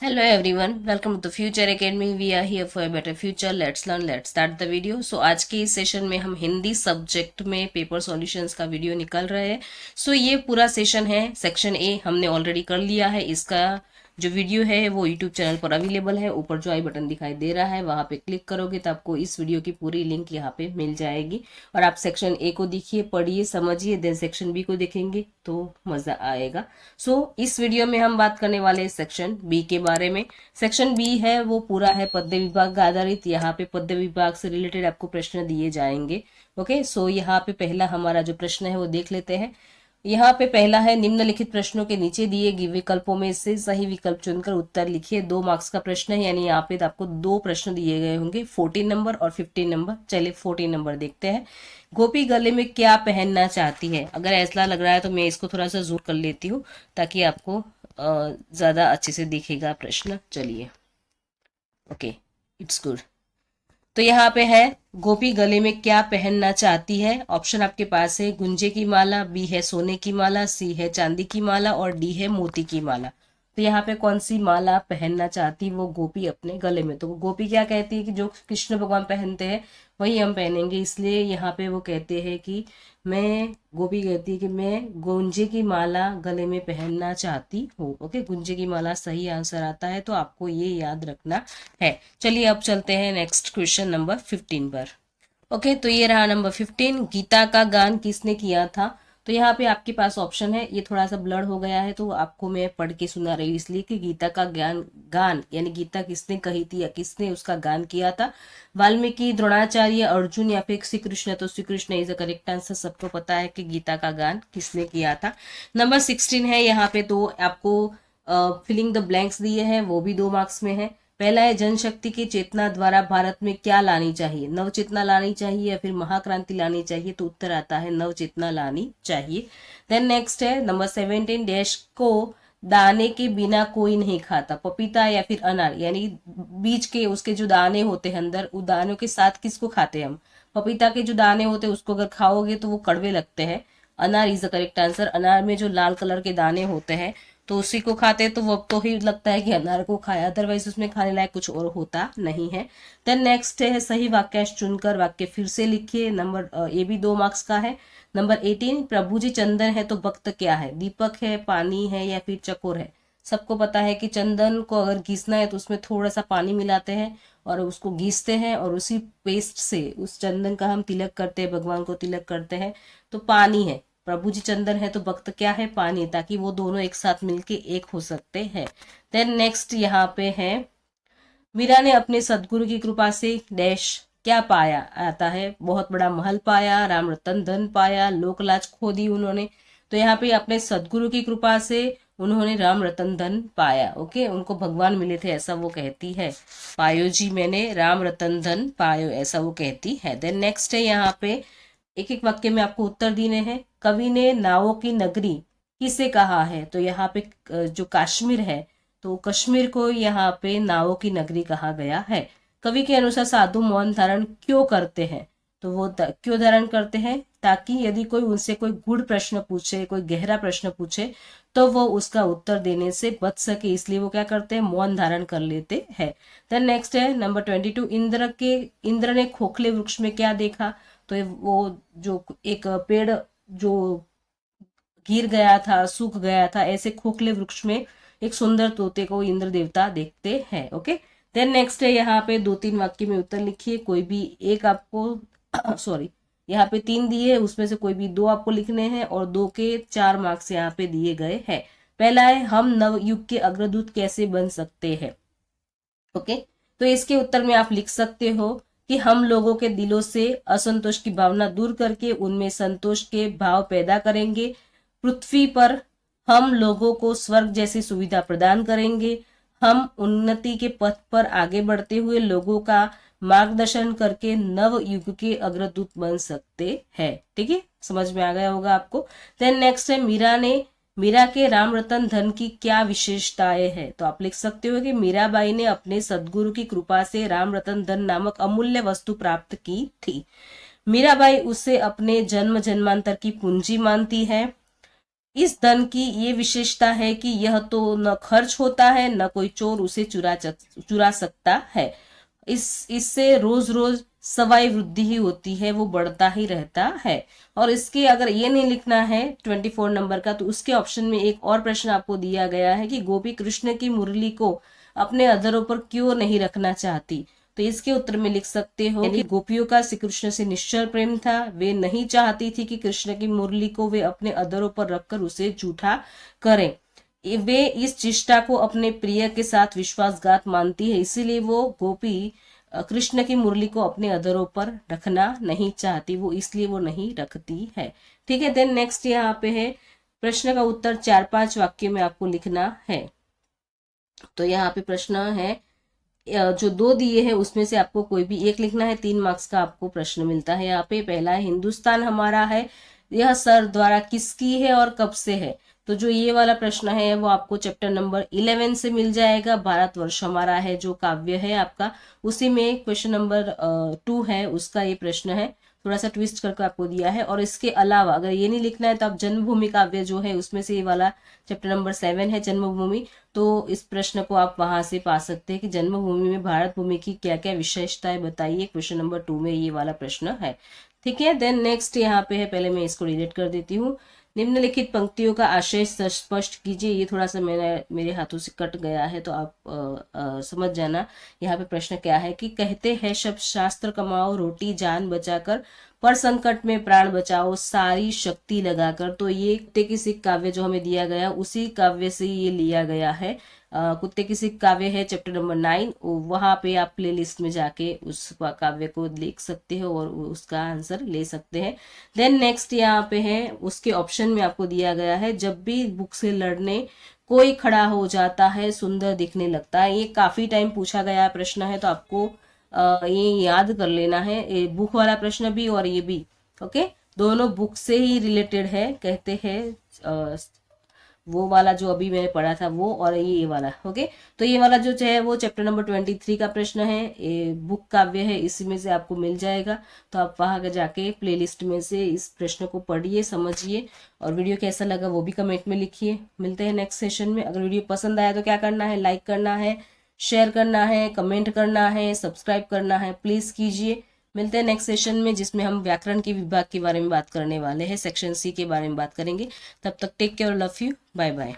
Hello everyone, welcome to the Future Academy. We are here for a better future. Let's learn, let's start the video. So आज के इस session में हम Hindi subject में paper solutions का video निकाल रहे हैं. सो ये पूरा सेशन है. सेक्शन ए हमने ऑलरेडी कर लिया है. इसका जो वीडियो है वो यूट्यूब चैनल पर अवेलेबल है. ऊपर जो आई बटन दिखाई दे रहा है वहां पे क्लिक करोगे तो आपको इस वीडियो की पूरी लिंक यहाँ पे मिल जाएगी. और आप सेक्शन ए को देखिए, पढ़िए, समझिए, देन सेक्शन बी को देखेंगे तो मजा आएगा. सो इस वीडियो में हम बात करने वाले हैं सेक्शन बी के बारे में. सेक्शन बी है वो पूरा है पद्य विभाग आधारित. यहाँ पे पद्य विभाग से रिलेटेड आपको प्रश्न दिए जाएंगे. ओके, सो यहाँ पे पहला हमारा जो प्रश्न है वो देख लेते हैं. यहाँ पे पहला है, निम्नलिखित प्रश्नों के नीचे दिए गए विकल्पों में से सही विकल्प चुनकर उत्तर लिखिए. 2 मार्क्स का प्रश्न है, यानी यहाँ पे आपको 2 प्रश्न दिए गए होंगे, 14 नंबर और 15 नंबर. चलिए 14 नंबर देखते हैं. गोपी गले में क्या पहनना चाहती है? अगर ऐसा लग रहा है तो मैं इसको थोड़ा सा जूम कर लेती हूँ ताकि आपको ज्यादा अच्छे से दिखेगा प्रश्न. चलिए, ओके, इट्स गुड. तो यहाँ पे है, गोपी गले में क्या पहनना चाहती है. ऑप्शन आपके पास है गुंजे की माला, बी है सोने की माला, सी है चांदी की माला और डी है मोती की माला. तो यहाँ पे कौन सी माला पहनना चाहती वो गोपी अपने गले में? तो गोपी क्या कहती है कि जो कृष्ण भगवान पहनते हैं वही हम पहनेंगे. इसलिए यहाँ पे वो कहते हैं कि गोपी कहती है कि मैं गुंजे की माला गले में पहनना चाहती हूँ. ओके, गुंजे की माला सही आंसर आता है, तो आपको ये याद रखना है. चलिए अब चलते हैं नेक्स्ट क्वेश्चन नंबर 15 पर. ओके, तो ये रहा नंबर 15. गीता का गान किसने किया था? तो यहाँ पे आपके पास ऑप्शन है, ये थोड़ा सा ब्लर हो गया है तो आपको मैं पढ़ के सुना रही हूँ इसलिए कि गीता का गान यानी गीता किसने कही थी या किसने उसका गान किया था. वाल्मीकि, द्रोणाचार्य, अर्जुन या फिर श्री कृष्ण? तो Shri Krishna is the correct answer. सबको पता है कि गीता का गान किसने किया था. नंबर 16 है यहाँ पे, तो आपको फिलिंग द ब्लैंक्स दिए हैं, वो भी 2 मार्क्स में है. पहला है, जनशक्ति की चेतना द्वारा भारत में क्या लानी चाहिए? नव चेतना लानी चाहिए या फिर महाक्रांति लानी चाहिए? तो उत्तर आता है नव चेतना लानी चाहिए. देन नेक्स्ट है नंबर 17. डैश को दाने के बिना कोई नहीं खाता? पपीता या फिर अनार? यानी बीज के उसके जो दाने होते हैं अंदर, उन दानों के साथ किसको खाते हैं हम? पपीता के जो दाने होते हैं उसको अगर खाओगे तो वो कड़वे लगते हैं. अनार इज द करेक्ट आंसर. अनार में जो लाल कलर के दाने होते हैं तो उसी को खाते हैं, तो वो तो ही लगता है कि अनार को खाया, अदरवाइज उसमें खाने लायक कुछ और होता नहीं है. देन नेक्स्ट है, सही वाक्यांश चुनकर वाक्य फिर से लिखिए. नंबर ये भी 2 मार्क्स का है. नंबर 18. प्रभु जी चंदन है तो वक्त क्या है? दीपक है, पानी है या फिर चकोर है? सबको पता है कि चंदन को अगर घिसना है तो उसमें थोड़ा सा पानी मिलाते हैं और उसको घिसते हैं और उसी पेस्ट से उस चंदन का हम तिलक करते हैं, भगवान को तिलक करते हैं. तो पानी है. प्रभु जी चंदन है तो वक्त क्या है? पानी, ताकि वो दोनों एक साथ मिलके एक हो सकते हैं. देन नेक्स्ट यहाँ पे है, मीरा ने अपने सदगुरु की कृपा से डैश क्या पाया? आता है, बहुत बड़ा महल पाया, राम रतन धन पाया, लोकलाज खो दी उन्होंने. तो यहाँ पे अपने सदगुरु की कृपा से उन्होंने राम रतन धन पाया. ओके, उनको भगवान मिले थे ऐसा वो कहती है. पायो जी मैंने राम रतन धन पायो, ऐसा वो कहती है. देन नेक्स्ट है यहाँ पे, एक एक वाक्य में आपको उत्तर देने हैं. कवि ने नावों की नगरी किसे कहा है? तो यहाँ पे जो कश्मीर है, तो कश्मीर को यहाँ पे नावों की नगरी कहा गया है. कवि के अनुसार साधु मौन धारण क्यों करते हैं? तो वो क्यों धारण करते हैं? ताकि यदि कोई उनसे कोई गूढ़ प्रश्न पूछे, कोई गहरा प्रश्न पूछे तो वो उसका उत्तर देने से बच सके, इसलिए वो क्या करते हैं? मौन धारण कर लेते हैं. देन नेक्स्ट है नंबर 22. इंद्र ने खोखले वृक्ष में क्या देखा? तो वो जो एक पेड़ जो गिर गया था, सूख गया था, ऐसे खोखले वृक्ष में एक सुंदर तोते को इंद्र देवता देखते हैं. ओके, देन नेक्स्ट है यहाँ पे 2-3 वाक्य में उत्तर लिखिए. कोई भी एक आपको सॉरी, यहाँ पे 3 दिए, उसमें से कोई भी 2 आपको लिखने हैं और 2 के 4 मार्क्स यहाँ पे दिए गए हैं. पहला है, हम नवयुग के अग्रदूत कैसे बन सकते हैं? ओके, तो इसके उत्तर में आप लिख सकते हो कि हम लोगों के दिलों से असंतोष की भावना दूर करके उनमें संतोष के भाव पैदा करेंगे. पृथ्वी पर हम लोगों को स्वर्ग जैसी सुविधा प्रदान करेंगे. हम उन्नति के पथ पर आगे बढ़ते हुए लोगों का मार्गदर्शन करके नव युग के अग्रदूत बन सकते हैं. ठीक है, समझ में आ गया होगा आपको. देन नेक्स्ट है, मीरा के राम रतन धन की क्या विशेषताएं है? तो आप लिख सकते हो कि मीराबाई ने अपने सदगुरु की कृपा से राम रतन धन नामक अमूल्य वस्तु प्राप्त की थी. मीराबाई उसे अपने जन्म जन्मांतर की पूंजी मानती है. इस धन की ये विशेषता है कि यह तो न खर्च होता है, न कोई चोर उसे चुरा सकता है। इससे रोज रोज सवाई वृद्धि ही होती है, वो बढ़ता ही रहता है। और इसके अगर ये नहीं लिखना है 24 नंबर का, तो उसके ऑप्शन में एक और प्रश्न आपको दिया गया है कि गोपी कृष्ण की मुरली को अपने अधरों पर क्यों नहीं रखना चाहती। तो इसके उत्तर में लिख सकते हो कि गोपियों का श्री कृष्ण से निश्चल प्रेम था, वे नहीं चाहती थी कि कृष्ण की मुरली को वे अपने अधरों पर रखकर उसे झूठा करें। वे इस चेष्टा को अपने प्रिय के साथ विश्वासघात मानती है, इसीलिए वो गोपी कृष्ण की मुरली को अपने अधरों पर रखना नहीं चाहती, वो इसलिए वो नहीं रखती है। ठीक है, देन नेक्स्ट यहाँ पे है प्रश्न का उत्तर 4-5 वाक्य में आपको लिखना है। तो यहाँ पे प्रश्न है, जो 2 दिए हैं उसमें से आपको कोई भी एक लिखना है। 3 मार्क्स का आपको प्रश्न मिलता है। यहाँ पे पहला है, हिंदुस्तान हमारा है, यह सर द्वारा किसकी है और कब से है। तो जो ये वाला प्रश्न है वो आपको चैप्टर नंबर 11 से मिल जाएगा। भारतवर्ष हमारा है जो काव्य है आपका, उसी में क्वेश्चन नंबर 2 है, उसका ये प्रश्न है। थोड़ा सा ट्विस्ट करके आपको दिया है। और इसके अलावा अगर ये नहीं लिखना है तो आप जन्मभूमि काव्य जो है उसमें से ये वाला चैप्टर नंबर 7 है जन्मभूमि, तो इस प्रश्न को आप वहां से पा सकते हैं कि जन्मभूमि में भारत भूमि की क्या क्या विशेषताएं बताइए। क्वेश्चन नंबर 2 में ये वाला प्रश्न है। ठीक है, देन नेक्स्ट यहाँ पे है, पहले मैं इसको डिलीट कर देती हूँ। निम्नलिखित पंक्तियों का आशय स्पष्ट कीजिए। ये थोड़ा सा मेरे हाथों से कट गया है तो आप समझ जाना। यहाँ पे प्रश्न क्या है कि कहते हैं शब्द शास्त्र कमाओ रोटी जान बचाकर, पर संकट में प्राण बचाओ सारी शक्ति लगाकर। तो ये कुत्ते की सिक काव्य जो हमें दिया गया उसी काव्य से ये लिया गया है। कुत्ते की सिक काव्य है चैप्टर नंबर 9, वहां पे आप प्ले लिस्ट में जाके उस काव्य को देख सकते हो और उसका आंसर ले सकते हैं। देन नेक्स्ट यहाँ पे है, उसके ऑप्शन में आपको दिया गया है, जब भी बुक से लड़ने कोई खड़ा हो जाता है सुंदर दिखने लगता है। ये काफी टाइम पूछा गया प्रश्न है, तो आपको ये याद कर लेना है, बुक वाला प्रश्न भी और ये भी। ओके, दोनों बुक से ही रिलेटेड है। कहते हैं वो वाला जो अभी मैंने पढ़ा था वो, और ये वाला। ओके, तो ये वाला जो है वो चैप्टर नंबर 23 का प्रश्न है, ये बुक काव्य है, इसी में से आपको मिल जाएगा। तो आप वहां जाके प्लेलिस्ट में से इस प्रश्न को पढ़िए, समझिए, और वीडियो कैसा लगा वो भी कमेंट में लिखिए। मिलते हैं नेक्स्ट सेशन में। अगर वीडियो पसंद आया तो क्या करना है, लाइक करना है, शेयर करना है, कमेंट करना है, सब्सक्राइब करना है, प्लीज कीजिए। मिलते हैं नेक्स्ट सेशन में जिसमें हम व्याकरण के विभाग के बारे में बात करने वाले हैं, सेक्शन सी के बारे में बात करेंगे। तब तक take care, love you, bye bye.